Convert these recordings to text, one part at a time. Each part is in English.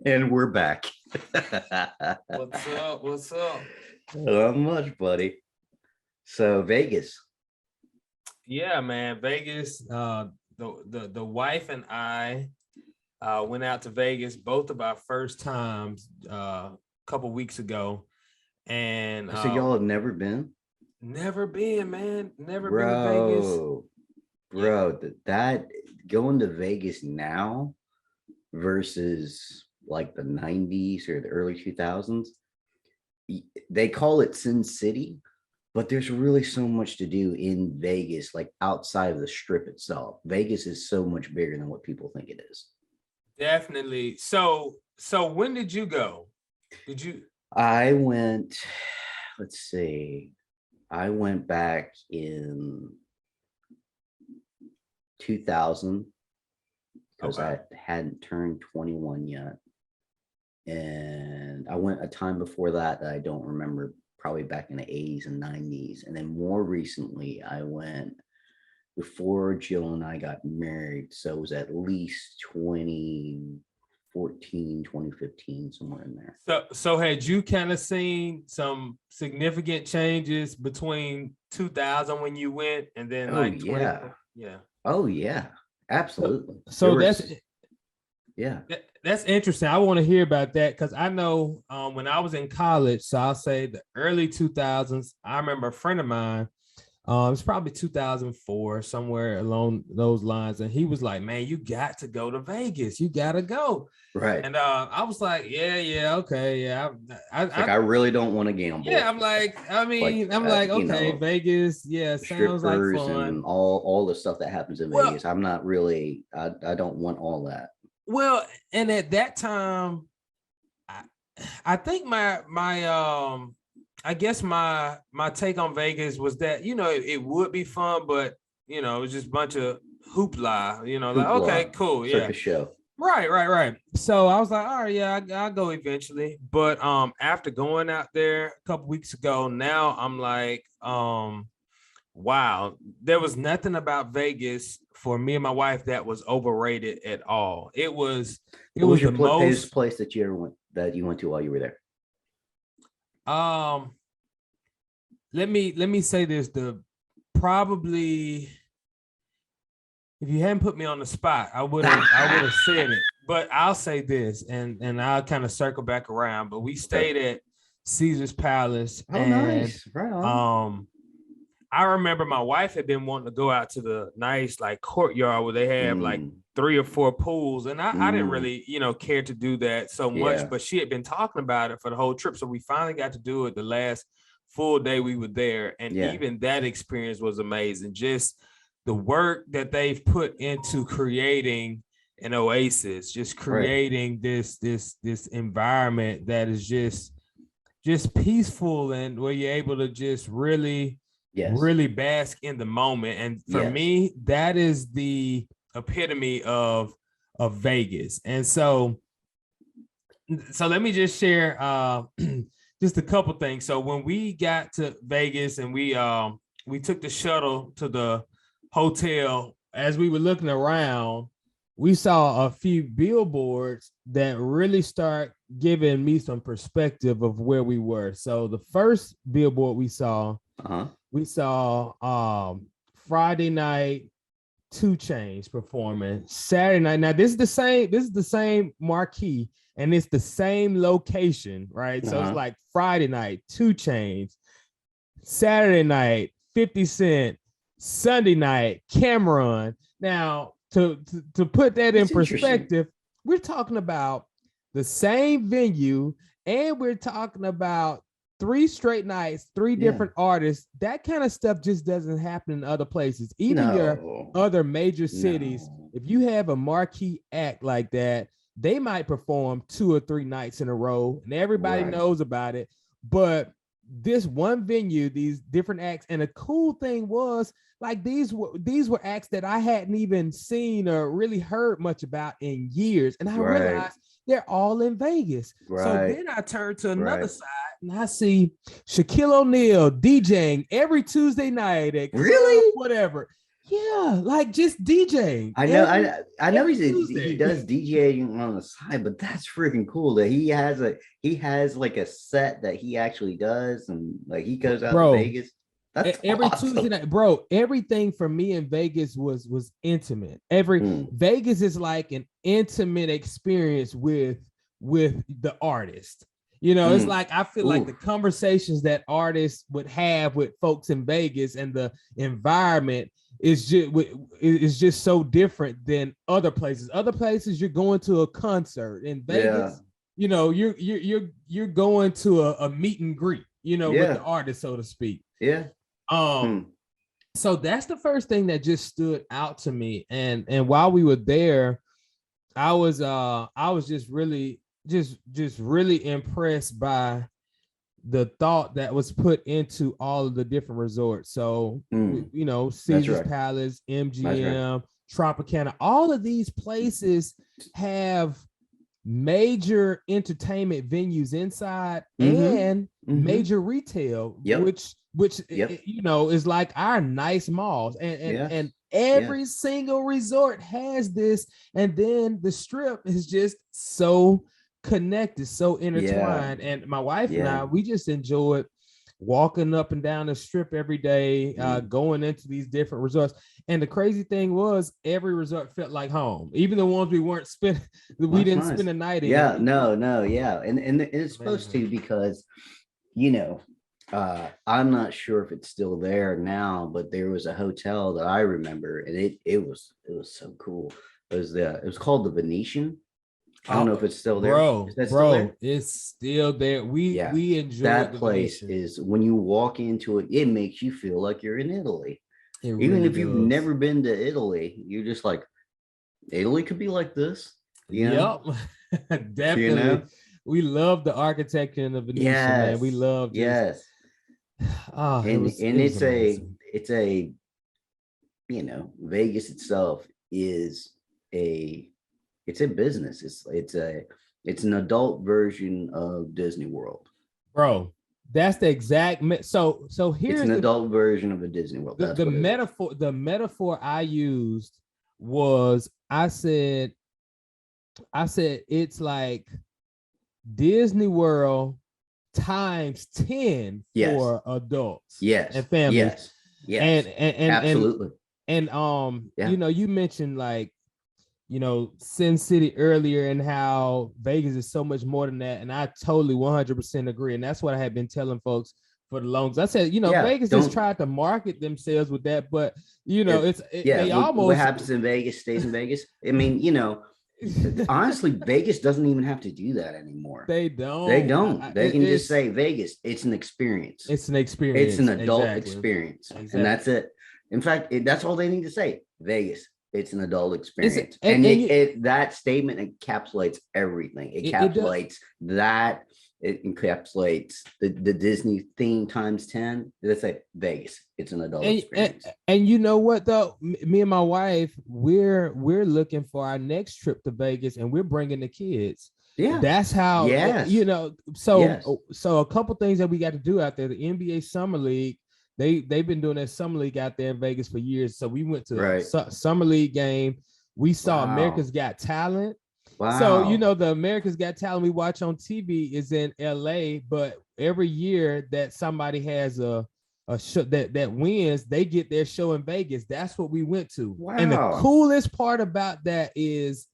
And we're back. What's up? What's up? Not much, buddy. So Vegas. Yeah, man. Vegas. The wife and I went out to Vegas, both of our first times a couple weeks ago, and So y'all have never been? never been, man. Never been to Vegas. Bro, Yeah. that going to Vegas now versus like the 90s or the early 2000s, they call it Sin City, but there's really so much to do in Vegas, like outside of the strip itself. Vegas is so much bigger than what people think it is. Definitely. So when did you go? Did you? I went, let's see, I went back in 2000 because I hadn't turned 21 yet. And I went a time before that I don't remember, probably back in the 80s and 90s. And then more recently, I went before Jill and I got married. So it was at least 2014, 2015, somewhere in there. So had you kind of seen some significant changes between 2000 when you went and then like 20? Yeah. Oh yeah, absolutely. So that's interesting. I want to hear about that because I know when I was in college, so I'll say the early 2000s, I remember a friend of mine, it's probably 2004, somewhere along those lines. And he was like, man, you got to go to Vegas. You got to go. Right. And I was like, yeah, okay. Yeah. I really don't want to gamble. Yeah, I'm like, okay, Vegas. Yeah, sounds like fun. And all the stuff that happens in Vegas. I'm not really, I don't want all that. Well, and at that time, I think I guess my take on Vegas was that, it would be fun, but it was just a bunch of hoopla, like, okay, cool. Yeah. Circus show. Right. So I was like, all right, yeah, I'll go eventually. But after going out there a couple weeks ago, now I'm like, wow, there was nothing about Vegas for me and my wife that was overrated at all. It was your most place that you ever went to while you were there. Let me say this, probably, if you hadn't put me on the spot, I would have said it, but I'll say this and I'll kind of circle back around, but we stayed at Caesar's Palace. Oh, and, nice. Right on. I remember my wife had been wanting to go out to the nice like courtyard where they have like 3 or 4 pools. And I didn't really, care to do that so much, but she had been talking about it for the whole trip. So we finally got to do it the last full day we were there. And even that experience was amazing. Just the work that they've put into creating an oasis, just creating this environment that is just peaceful and where you're able to just really bask in the moment. And for me, that is the epitome of Vegas. And so let me just share just a couple things. So when we got to Vegas and we took the shuttle to the hotel, as we were looking around, we saw a few billboards that really start giving me some perspective of where we were. So the first billboard we saw Friday night 2 Chainz performing. Saturday night. Now this is the same marquee and it's the same location, right? So it's like Friday night 2 Chainz, Saturday night 50 Cent, Sunday night Cameron. Now to put that in perspective, we're talking about the same venue and we're talking about 3 straight nights, 3 different artists. That kind of stuff just doesn't happen in other places. Even your other major cities, if you have a marquee act like that, they might perform 2 or 3 nights in a row and everybody knows about it. But this one venue, these different acts, and the cool thing was like these were acts that I hadn't even seen or really heard much about in years. And I realized they're all in Vegas. So then I turned to another side and I see Shaquille O'Neal DJing every Tuesday night at whatever. Yeah, like just DJ. I know, I know he Tuesday. does DJing on the side, but that's freaking cool that he has like a set that he actually does, and like he goes out to Bro, Vegas. That's every awesome. Tuesday night, bro, everything for me in Vegas was intimate. Vegas is like an intimate experience with the artist. You know, it's like I feel like the conversations that artists would have with folks in Vegas and the environment is just so different than other places. Other places you're going to a concert. In Vegas, you know, you're going to a meet and greet, you know, with the artist, so to speak. Yeah. So that's the first thing that just stood out to me. And while we were there, I was just really impressed by the thought that was put into all of the different resorts. So you know, Caesar's Palace, MGM, Tropicana, all of these places have major entertainment venues inside and major retail, which you know is like our nice malls, and every single resort has this, and then the strip is just so connected, so intertwined. And my wife and I, we just enjoyed walking up and down the strip every day, going into these different resorts. And the crazy thing was, every resort felt like home, even the ones we weren't spend. We didn't spend the night in. And it's supposed to, because you know, I'm not sure if it's still there now, but there was a hotel that I remember, and it was so cool. It was called the Venetian. I don't know if it's still there. Still there? It's still there. We enjoy that place. Is when you walk into it, it makes you feel like you're in Italy. Even if you've never been to Italy, you're just like, Italy could be like this. Yep, definitely. You know? We love the architecture in the Venetian, man. We love and it's a you know, Vegas itself is it's a business. It's an adult version of Disney World, bro. That's the exact so here's an adult version of a Disney World. The metaphor I used was, I said it's like Disney World times 10 for adults and families. And absolutely. And you know, you mentioned like, you know, Sin City earlier, and how Vegas is so much more than that. And I totally 100% agree. And that's what I had been telling folks for the longest. I said, you know, Vegas just tried to market themselves with that, but you know, they almost, what happens in Vegas stays in Vegas. I mean, you know, honestly, Vegas doesn't even have to do that anymore. They don't. They can just say Vegas. It's an experience. It's an experience. It's an adult experience, and that's it. In fact, that's all they need to say. Vegas. It's an adult experience. That statement encapsulates everything. It encapsulates the Disney theme times 10. Let's say Vegas. It's an adult experience. And you know what though? Me and my wife, we're looking for our next trip to Vegas, and we're bringing the kids. Yeah, that's how. You know. So a couple things that we got to do out there. The NBA Summer League. They've been doing that Summer League out there in Vegas for years. So we went to the Summer League game. We saw America's Got Talent. Wow. So, you know, the America's Got Talent we watch on TV is in LA, but every year that somebody has a show that wins, they get their show in Vegas. That's what we went to. Wow. And the coolest part about that is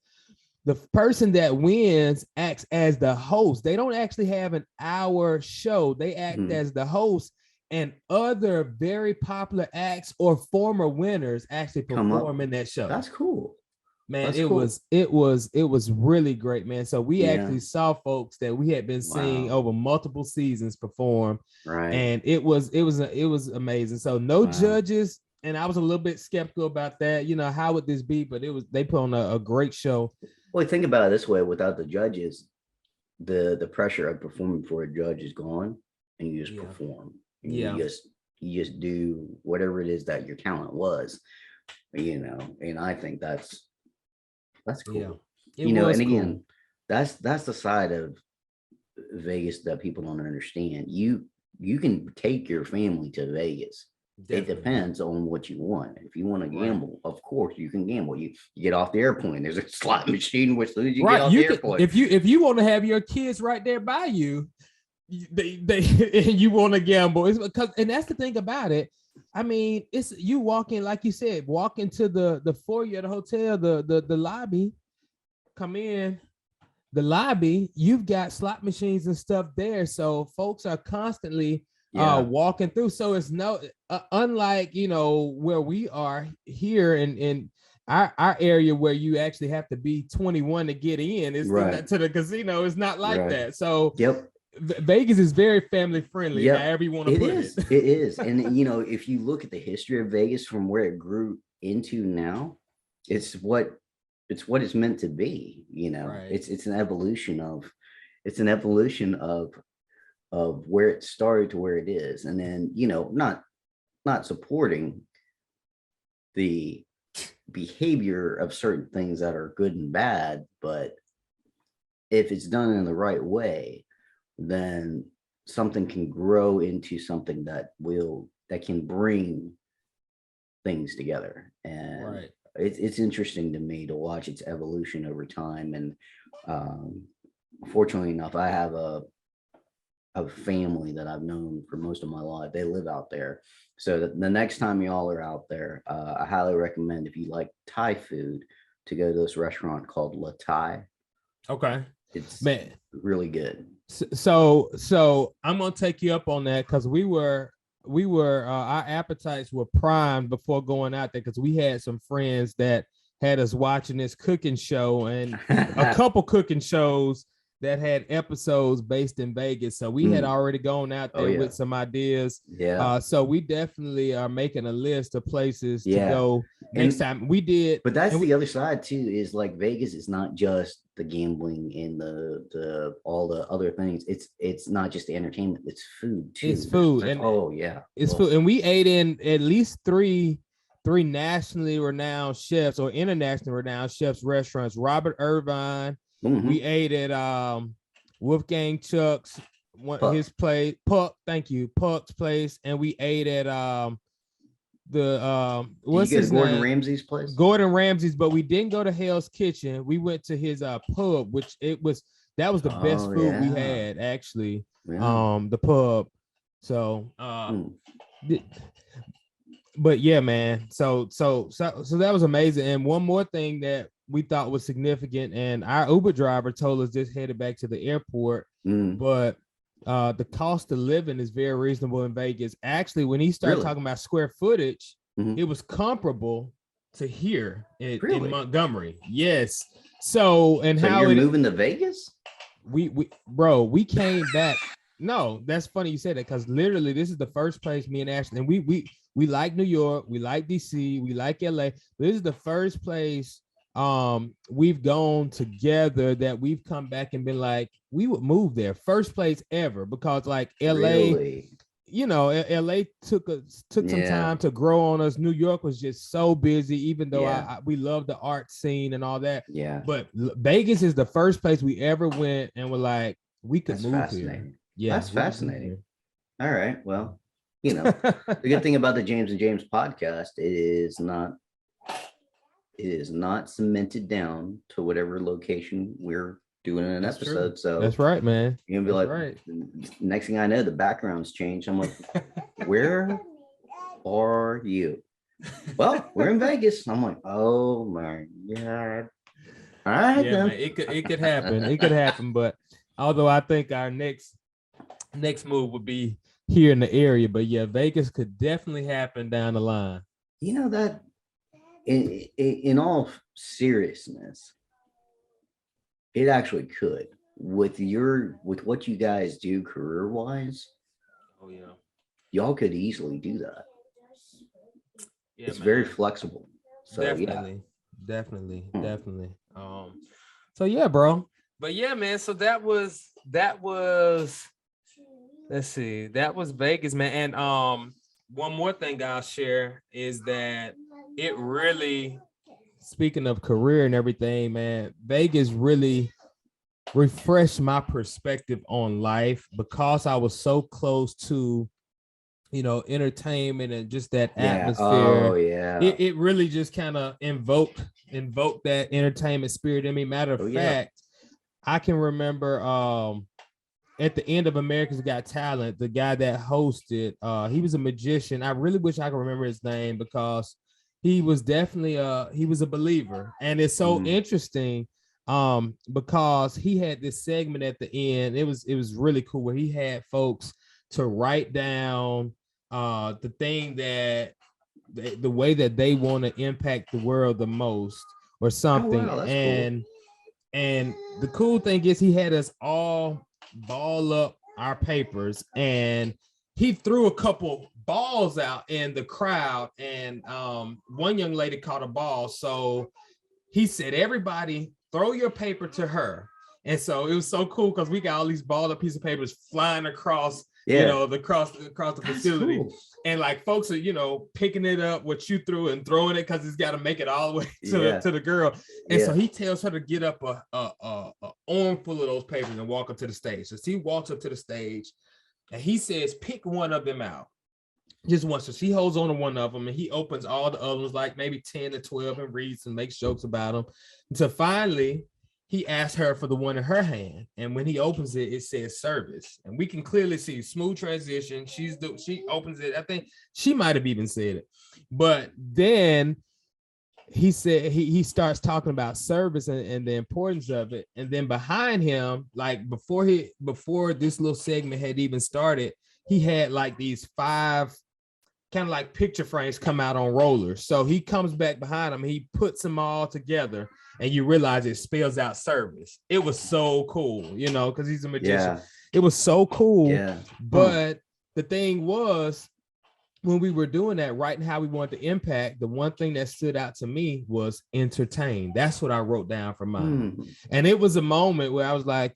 the person that wins acts as the host. They don't actually have an hour show. They act as the host. And other very popular acts or former winners actually perform in that show. That's cool, man. It was really great, man. So we actually saw folks that we had been seeing over multiple seasons perform, and it was amazing. So no judges, and I was a little bit skeptical about that. You know, how would this be? But they put on a great show. Well, think about it this way: without the judges, the pressure of performing for a judge is gone, and you just perform. You just do whatever it is that your talent was, you know. And I think that's cool. You know, and again, that's the side of Vegas that people don't understand. You can take your family to Vegas It depends on what you want. If you want to gamble, of course you can gamble. You get off the airplane. There's a slot machine as soon as you get off the airplane. If you want to have your kids right there by you, they and you want to gamble, it's because, and that's the thing about it. I mean, it's you walking, like you said, walk into the foyer of the hotel, the lobby, come in the lobby, you've got slot machines and stuff there. So folks are constantly walking through. So it's no unlike, where we are here in our area where you actually have to be 21 to get in. It's not to the casino. It's not like that. So Vegas is very family friendly. However you want to put it. It is. And if you look at the history of Vegas from where it grew into now, it's what it's meant to be. It's an evolution of where it started to where it is. And then, not supporting the behavior of certain things that are good and bad, but if it's done in the right way, then something can grow into something that can bring things together. And it's interesting to me to watch its evolution over time. And fortunately enough, I have a family that I've known for most of my life. They live out there. So the next time y'all are out there, I highly recommend, if you like Thai food, to go to this restaurant called La Thai. Okay. It's really good. So I'm gonna take you up on that, because we were our appetites were primed before going out there, because we had some friends that had us watching this cooking show and a couple cooking shows that had episodes based in Vegas. So we had already gone out there with some ideas. So we definitely are making a list of places to go next time. We did. But that's the other side too, is like Vegas is not just the gambling and the all the other things. It's not just the entertainment, it's food too. It's food. It's food. And we ate in at least three nationally renowned chefs or internationally renowned chefs restaurants. Robert Irvine. We ate at Wolfgang Chuck's his place, Puck's place, and we ate at what's his name? Gordon Ramsay's place. Gordon Ramsay's, but we didn't go to Hell's Kitchen. We went to his pub, which that was the best food we had, actually. The pub. So but yeah, man. So that was amazing. And one more thing that we thought was significant, and our Uber driver told us just headed back to the airport, but the cost of living is very reasonable in Vegas. Actually, when he started talking about square footage, it was comparable to here in Montgomery. Yes. So how you're moving to Vegas? We came back. No, that's funny you said that, because literally this is the first place me and Ashley, and we like New York, we like DC, we like LA. This is the first place we've gone together that we've come back and been like, we would move there. First place ever, because like LA, LA took some time to grow on us. New York was just so busy, even though we love the art scene and all that. But Vegas is the first place we ever went and we're like, we could move here. That's fascinating. All right. Well, the good thing about the James and James podcast, it is not cemented down to whatever location we're doing an episode. True. So that's right, man. You're gonna be like, next thing I know, the background's changed. I'm like, where are you? Well, we're in Vegas. I'm like, oh my God. All right. Yeah, man, it could happen. It could happen. But although I think our next move would be here in the area, but yeah, Vegas could definitely happen down the line. That in all seriousness, it actually could, with what you guys do career wise. Oh yeah, y'all could easily do that. It's very flexible. So definitely. So yeah, bro. But yeah, man. So that was let's see, that was Vegas, man. And one more thing I'll share is that it really, speaking of career and everything, man, Vegas really refreshed my perspective on life, because I was so close to, entertainment and just that atmosphere. Oh yeah. It really just kind of invoked that entertainment spirit in me. Matter of fact, I can remember at the end of America's Got Talent, the guy that hosted, he was a magician. I really wish I could remember his name because he was definitely he was a believer. And it's so interesting because he had this segment at the end. It was really cool where he had folks to write down the thing that the way that they want to impact the world the most or something. Oh, wow, and cool. And the cool thing is he had us all ball up our papers, and he threw a couple balls out in the crowd, and one young lady caught a ball. So he said, everybody throw your paper to her. And so it was so cool because we got all these balled up pieces of papers flying across across the facility. Cool. And like folks are, picking it up what you threw and throwing it because it's got to make it all the way to the girl. And so he tells her to get up a armful of those papers and walk up to the stage. So she walks up to the stage and he says, pick one of them out. Just one. So she holds on to one of them and he opens all the other ones, like maybe 10 to 12, and reads and makes jokes about them. Until finally, he asked her for the one in her hand, and when he opens it, it says service, and we can clearly see smooth transition. She opens it. I think she might have even said it, but then he said he starts talking about service and the importance of it, and then behind him, like before this little segment had even started, he had like these 5 kind of like picture frames come out on rollers. So he comes back behind him, he puts them all together, and you realize it spells out service. It was so cool, because he's a magician. It was so cool. But the thing was, when we were doing that, right, and how we wanted to impact, the one thing that stood out to me was entertain. That's what I wrote down for mine. And it was a moment where I was like,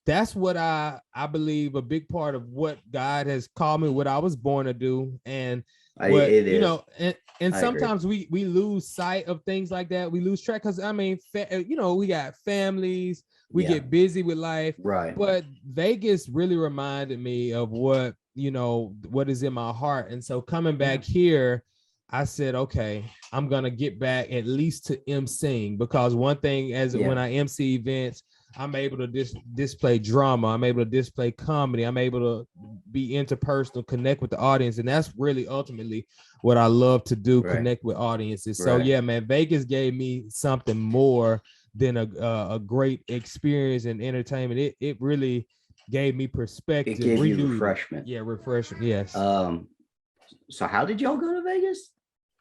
that's what I believe a big part of what God has called me, what I was born to do. And and sometimes we lose sight of things like that. We lose track because we got families, we get busy with life. Right. But Vegas really reminded me of what is in my heart. And so coming back here, I said, okay, I'm gonna get back at least to emceeing, because one thing when I MC events, I'm able to display drama. I'm able to display comedy. I'm able to be interpersonal, connect with the audience. And that's really ultimately what I love to do, connect with audiences. So yeah, man, Vegas gave me something more than a great experience and entertainment. It really gave me perspective. It gave you refreshment. Yeah, refreshment. Yes. So how did y'all go to Vegas?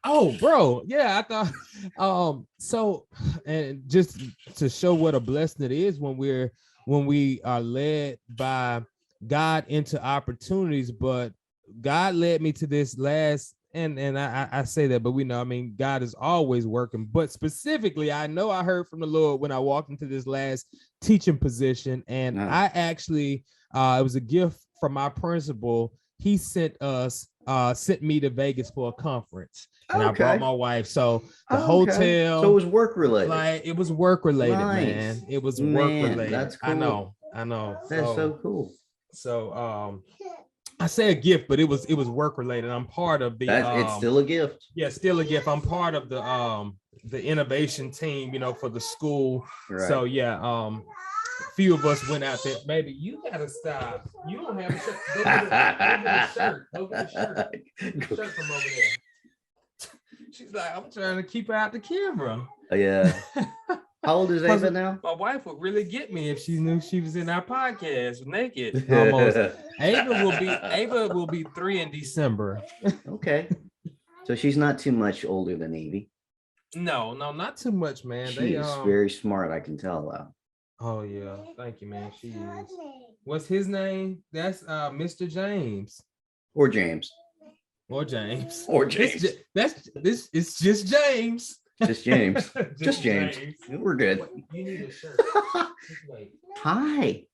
Oh, bro. Yeah, I thought so, and just to show what a blessing it is when we are led by God into opportunities. But God led me to this last, and I say that, but we know, God is always working. But specifically, I know I heard from the Lord when I walked into this last teaching position, and I actually it was a gift from my principal. He sent me to Vegas for a conference. And I brought my wife. So the hotel. So it was work related. Like it was work related, man. It was work related. That's cool. I know. That's so cool. So I say a gift, but it was work related. I'm part of the it's still a gift. Yeah, still a gift. I'm part of the innovation team, for the school. Right. So yeah, few of us went out there. Baby, you gotta stop. You don't have a shirt. Go get a shirt. Go get a shirt. Get a shirt from over there. She's like, I'm trying to keep her out the camera. Yeah. How old is Ava now? My wife would really get me if she knew she was in our podcast naked. Almost. Ava will be 3 in December. Okay. So she's not too much older than Evie. No, not too much, man. She is very smart, I can tell though. Oh yeah, thank you, man. She is. What's his name? That's Mr. James. Or James. Or James. It's just James. Just James. Just James. We're good. You need a shirt. Hi.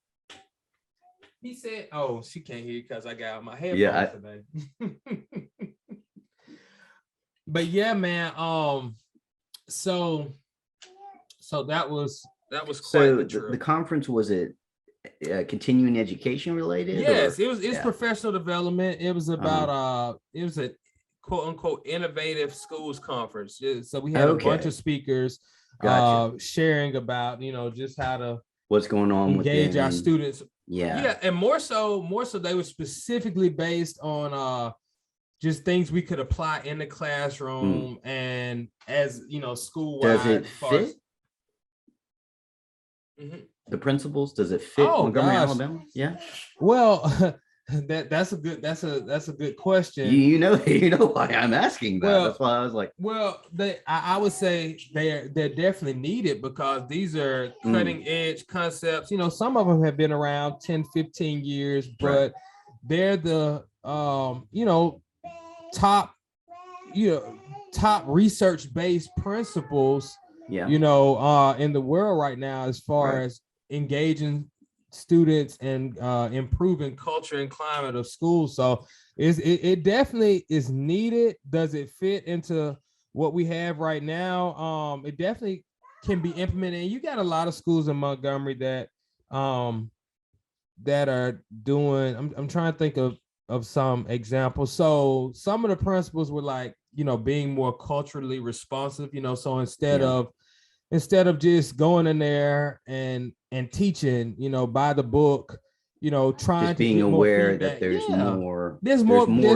He said, "Oh, she can't hear because I got my headphones today." But yeah, man. So that was quite the trip. The conference, was it continuing education related? Yes, it was professional development. It was about it was a quote unquote innovative schools conference. So we had a bunch of speakers sharing about, just how to what's going on engage our students. Yeah, and more so they were specifically based on just things we could apply in the classroom and as school wide. Does it fit? The principles, does it fit Montgomery, Alabama? Yeah. Well, that's a good question. You know why I'm asking that. That's why I was like, I would say they're definitely needed because these are cutting edge concepts. Some of them have been around 10, 15 years, but they're the top research based principles in the world right now, as far as engaging students and improving culture and climate of schools. So it definitely is needed. Does it fit into what we have right now? It definitely can be implemented. And you got a lot of schools in Montgomery that are doing, I'm trying to think of some examples. So some of the principles were like, being more culturally responsive, so instead of just going in there and teaching, by the book, trying just being aware that there's more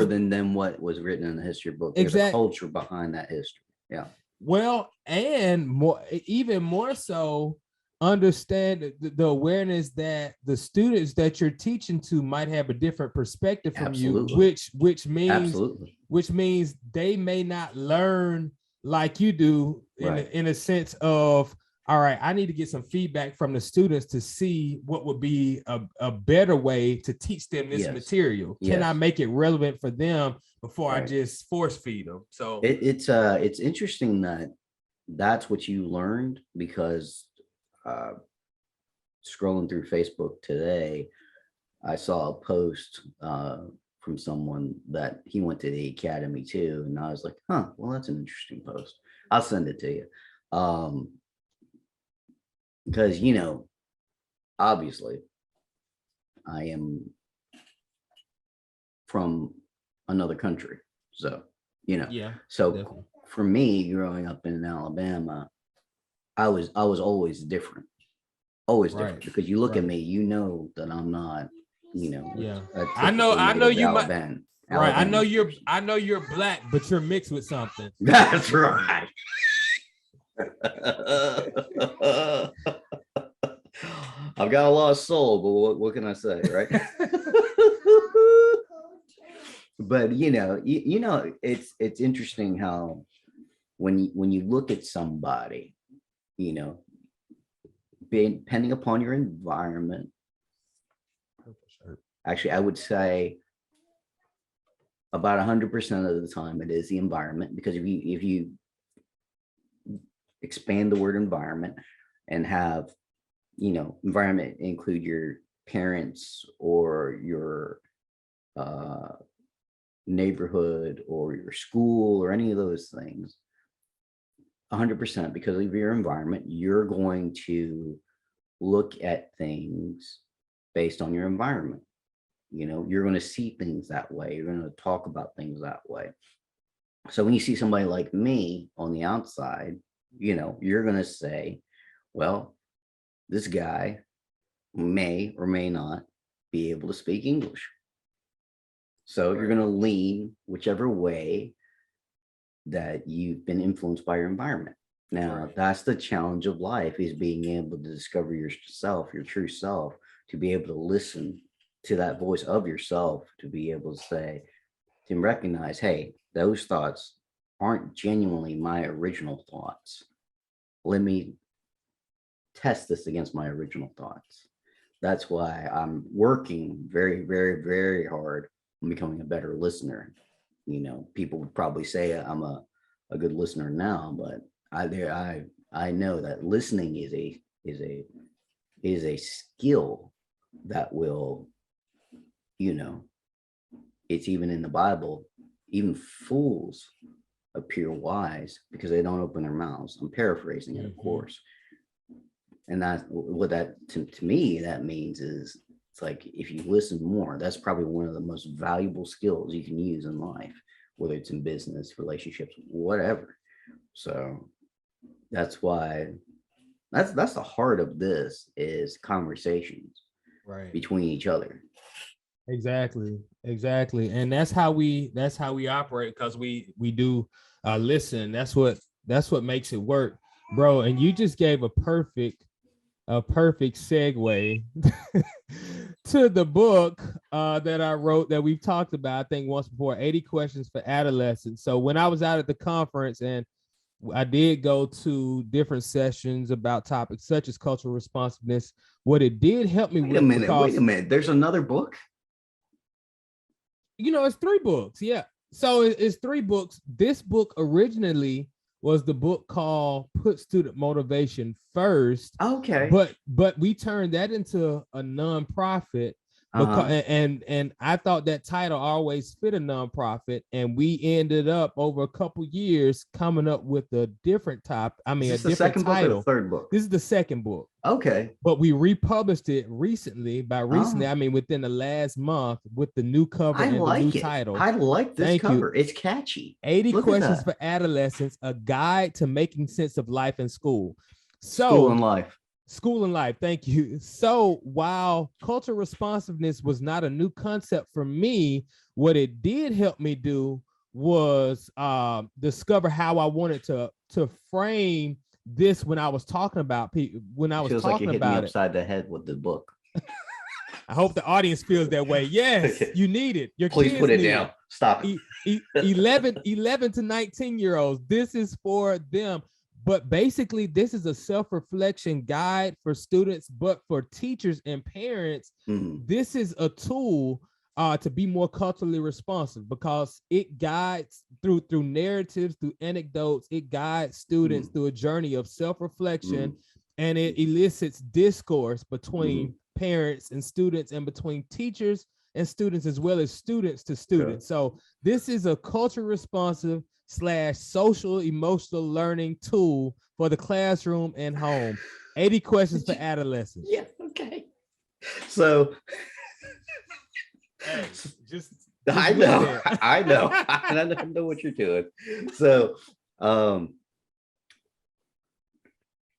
than what was written in the history book. There's a culture behind that history. Yeah. Well, and even more so, understand the awareness that the students that you're teaching to might have a different perspective from you, which means they may not learn like you do in a sense of, all right, I need to get some feedback from the students to see what would be a better way to teach them this material. Can I make it relevant for them before I just force feed them? So it's interesting that that's what you learned, because scrolling through Facebook today, I saw a post from someone that he went to the academy too, and I was like, well, that's an interesting post. I'll send it to you. Because obviously I am from another country, so definitely. For me, growing up in Alabama, I was always different, because you look at me, that I'm not, I know you might. Right, I know you're black, but you're mixed with something. That's right. I've got a lot of soul, but what can I say, right? But it's interesting how when you look at somebody, depending upon your environment, actually, I would say about 100% of the time it is the environment, because if you expand the word environment and have environment include your parents or your neighborhood or your school or any of those things, 100%, because of your environment, you're going to look at things based on your environment. You're going to see things that way. You're going to talk about things that way. So when you see somebody like me on the outside, you're going to say, well, this guy may or may not be able to speak English. So you're going to lean whichever way that you've been influenced by your environment. Now, that's the challenge of life, is being able to discover yourself, your true self, to be able to listen to that voice of yourself, to be able to say, to recognize, hey, those thoughts aren't genuinely my original thoughts. Let me test this against my original thoughts. That's why I'm working very, very, very hard on becoming a better listener. People would probably say I'm a good listener now, but I know that listening is a skill that will, it's even in the Bible, even fools appear wise because they don't open their mouths. I'm paraphrasing it, of course. And that what that to me that means is it's like if you listen more, that's probably one of the most valuable skills you can use in life, whether it's in business, relationships, whatever. So that's why that's the heart of this is conversations between each other. Exactly. And that's how we operate, because we do listen. That's what makes it work, bro. And you just gave a perfect segue to the book that I wrote that we've talked about, I think once before, 80 Questions for Adolescents. So when I was out at the conference, and I did go to different sessions about topics such as cultural responsiveness, what it did help me wait a minute. There's another book? It's 3 books. Yeah. So it's 3 books. This book originally was the book called Put Student Motivation First. Okay. But we turned that into a nonprofit because and I thought that title always fit a nonprofit, and we ended up over a couple years coming up with a different topic. I mean, is this a different title. Book or the third book? This is the second book. Okay. But we republished it recently. By recently, I mean within the last month, with the new cover and the new title. I like this cover. It's catchy. 80 Questions for Adolescents, a guide to making sense of life in school. School and life. Thank you. So while cultural responsiveness was not a new concept for me, what it did help me do was discover how I wanted to frame this when I was talking about people. When I was feels talking like you about hit me upside the head with the book. I hope the audience feels that way. Yes, you need it. Please put it down. Stop it. 11 to 19-year-olds. This is for them. But basically, this is a self-reflection guide for students, but for teachers and parents, this is a tool to be more culturally responsive, because it guides through narratives, through anecdotes. It guides students through a journey of self-reflection, and it elicits discourse between parents and students, and between teachers and students, as well as students to students. So this is a culturally responsive / social emotional learning tool for the classroom and home. 80 Questions for Adolescents. Yeah. Okay. So hey, I know. I know what you're doing. So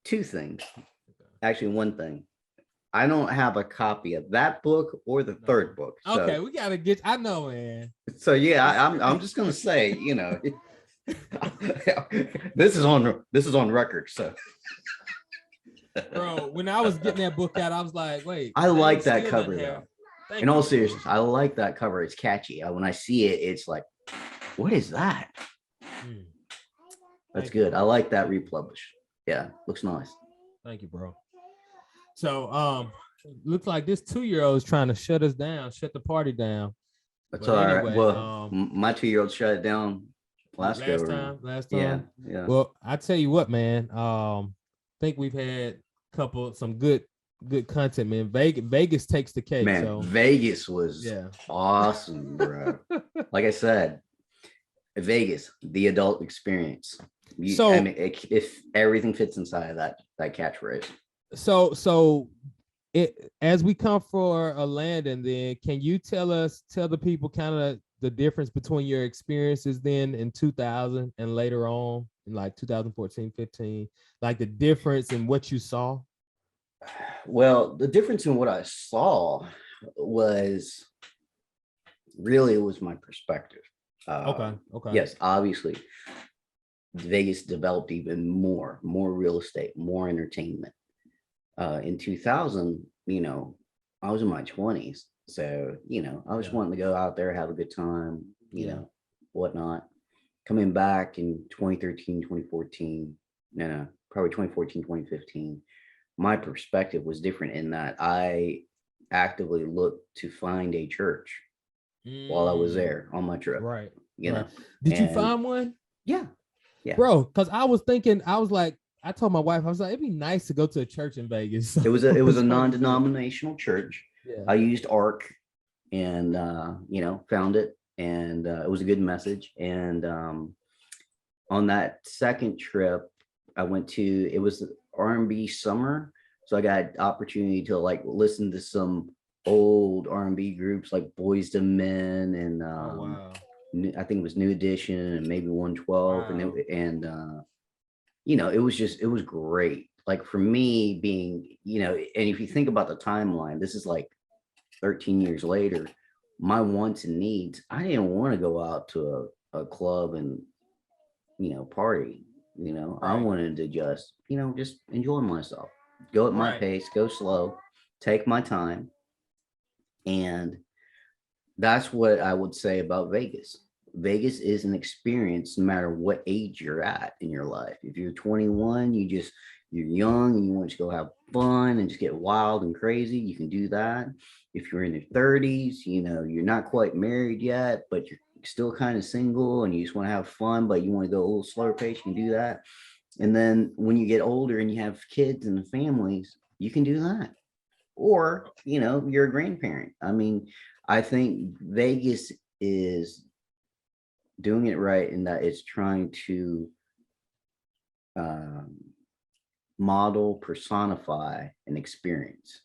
2 things. Actually, 1 thing. I don't have a copy of that book or the third book. So. Okay, we gotta get. I know, man. So yeah, I'm just gonna say, this is on record. So, bro, when I was getting that book out, I was like, wait. I like that cover though. In all seriousness, I like that cover. It's catchy. When I see it, it's like, what is that? That's good. I like that republished. Yeah, looks nice. Thank you, bro. So, looks like this 2-year-old is trying to shut the party down. That's all right. Well, my 2-year-old shut it down last time. Yeah. Well, I tell you what, man. Think we've had some good content, man. Vegas takes the cake. Man, so. Vegas was awesome, bro. Like I said, Vegas, the adult experience. If everything fits inside of that catchphrase. So as we come for a landing, then can you tell the people kind of the difference between your experiences then in 2000 and later on in like 2014, 15, like the difference in what you saw? Well, the difference in what I saw was my perspective. Okay. Yes, obviously, Vegas developed even more real estate, more entertainment. In 2000, I was in my 20s. So, I was wanting to go out there, have a good time, whatnot. Coming back in 2013, 2014, probably 2014, 2015, my perspective was different in that I actively looked to find a church while I was there on my trip. Right. Did you find one? Yeah. Bro, because I was thinking, I told my wife, I was like, it'd be nice to go to a church in Vegas. It was a non-denominational church. Yeah. I used ARC and found it, and it was a good message. And on that second trip, I went to, it was R&B summer. So I got opportunity to like listen to some old R&B groups like Boys to Men and I think it was New Edition and maybe 112. Wow. It was great. Like for me being, and if you think about the timeline, this is like 13 years later, my wants and needs, I didn't want to go out to a club and, party, right. I wanted to just enjoy myself, go at my pace, go slow, take my time. And that's what I would say about Vegas. Vegas is an experience no matter what age you're at in your life. If you're 21, you're young and you want to go have fun and just get wild and crazy, you can do that. If you're in your 30s, you're not quite married yet, but you're still kind of single and you just want to have fun, but you want to go a little slower pace, you can do that. And then when you get older and you have kids and families, you can do that. Or, you're a grandparent. I mean, I think Vegas is doing it right in that it's trying to model, personify an experience.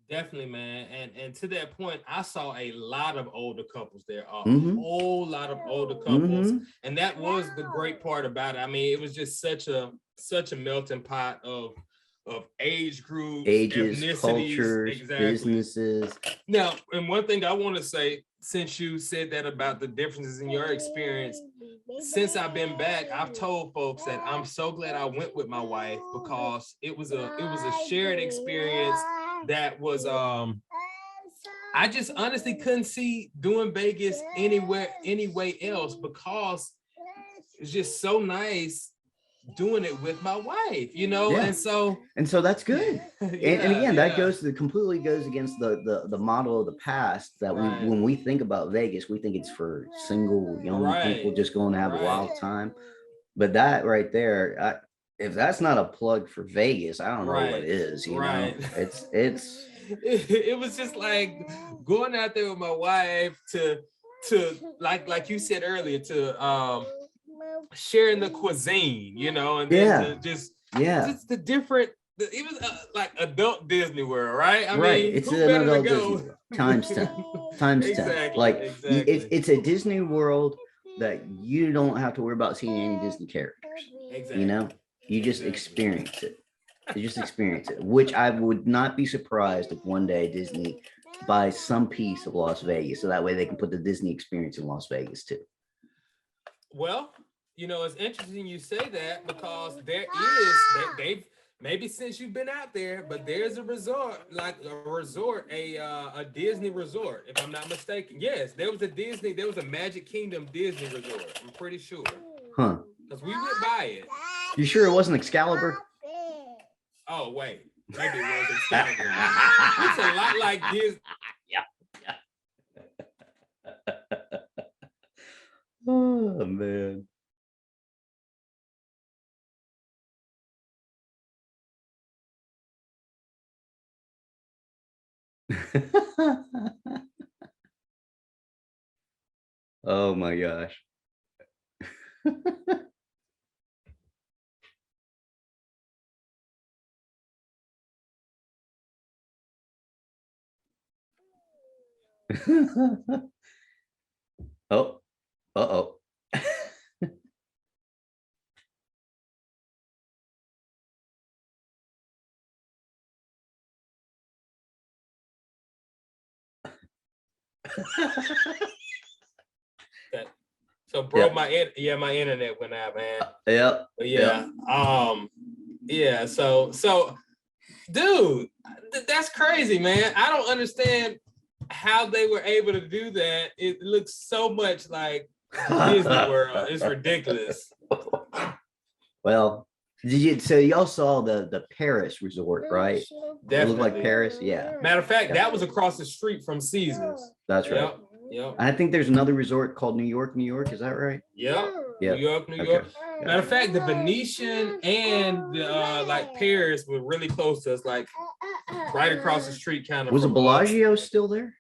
Definitely, man. And to that point, I saw a lot of older couples there, whole lot of older couples. And that was the great part about it. I mean, it was just such a melting pot of age groups, ages, cultures, businesses. Now, and one thing I want to say, since you said that about the differences in your experience, since I've been back, I've told folks that I'm so glad I went with my wife because it was a shared experience that was I just honestly couldn't see doing Vegas anyway else because it's just so nice doing it with my wife, and so that's good. And again, that completely goes against the model of the past that when we think about Vegas, we think it's for single young people just going to have a wild time. But that right there, if that's not a plug for Vegas, I don't know what is. It's it was just like going out there with my wife to like you said earlier, to sharing the cuisine, and then just the different. It was like adult Disney World, right? I mean, it's an adult Disney World times 10, times 10. Like it's a Disney World that you don't have to worry about seeing any Disney characters. Exactly. You just experience it. Which I would not be surprised if one day Disney buys some piece of Las Vegas, so that way they can put the Disney experience in Las Vegas too. Well, it's interesting you say that because there is, they've maybe since you've been out there, but there's a resort, a Disney resort, if I'm not mistaken. Yes, there was a Magic Kingdom Disney resort. I'm pretty sure. Huh? Because we went by it. You sure it wasn't Excalibur? Oh wait, maybe it was Excalibur. It's a lot like Disney. Oh man. Oh my gosh. Oh, uh-oh. So bro, my internet went out, man. So dude, that's crazy, man. I don't understand how they were able to do that. It looks so much like Disney World. It's ridiculous. Well, so y'all saw the Paris resort, right? Definitely. It looked like Paris, yeah. Matter of fact, that was across the street from Caesars. That's right. Yep. I think there's another resort called New York. Is that right? Yep. New York. Okay. Matter of fact, the Venetian and the Paris were really close to us, like right across the street, kind of. Was the Bellagio still there?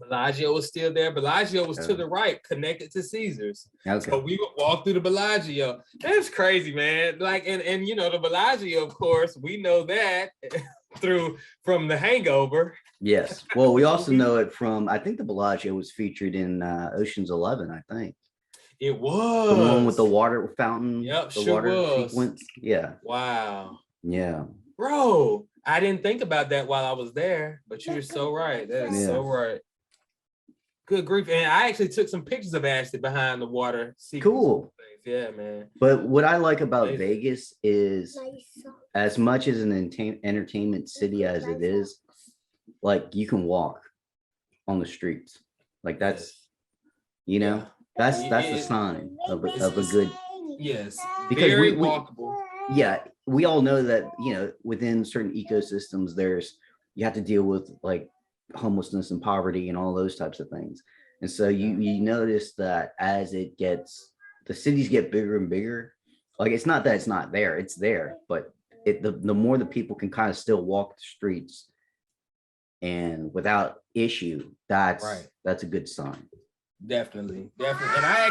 Bellagio was still there. Bellagio was to the right, connected to Caesars. Okay. So we would walk through the Bellagio. That's crazy, man. Like, and you know, the Bellagio, of course, we know that from The Hangover. Yes. Well, we also know it from, I think the Bellagio was featured in Ocean's 11, I think. It was. The one with the water fountain. Yep, the sure water was. sequence. Yeah. Wow. Yeah. Bro, I didn't think about that while I was there, but you're so right. That is so right. Good grief. And I actually took some pictures of Ashley behind the water. Cool. Yeah, man. But what I like about Vegas is, as much as an entertainment city as it is, like, you can walk on the streets. Like, that's, you know, that's a sign of a good. Yes. Because very walkable. Yeah, we all know that, you know, within certain ecosystems, you have to deal with like homelessness and poverty and all those types of things. And so you notice that as the cities get bigger and bigger, like, it's not that it's not there, it's there, but the more the people can kind of still walk the streets and without issue, that's a good sign. Definitely. And I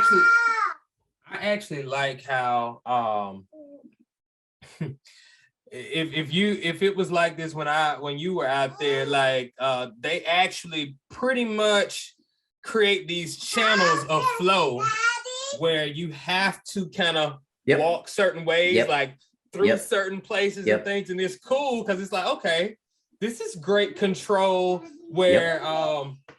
actually like how if it was like this when you were out there, like they actually pretty much create these channels of flow where you have to kind of walk certain ways, like through certain places and things, and it's cool because it's like, okay, this is great control where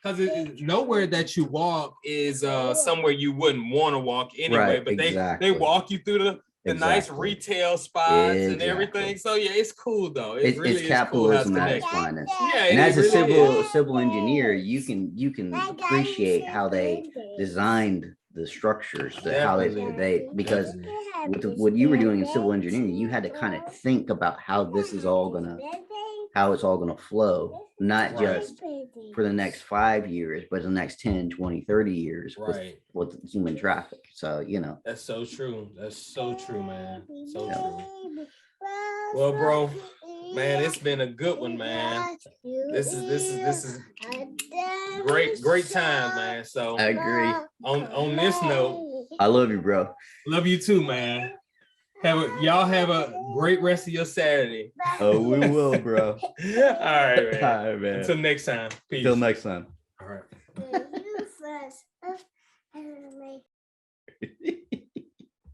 because nowhere that you walk is somewhere you wouldn't want to walk anyway, but they walk you through the nice retail spots and everything. So yeah, it's cool though. It really is capitalism cool at its finest. Yeah, and as a civil engineer, you can appreciate how they designed the structures, how they because with what you were doing in civil engineering, you had to kind of think about how it's all gonna flow, not just for the next 5 years, but the next 10, 20, 30 years with human traffic. So, you know. That's so true. That's so true, man. So true. Well, bro, man, it's been a good one, man. This is great time, man. So I agree. On this note, I love you, bro. Love you too, man. Y'all have a great rest of your Saturday. Oh, we will, bro. All right, man. All right, man. Until next time. Peace. Until next time.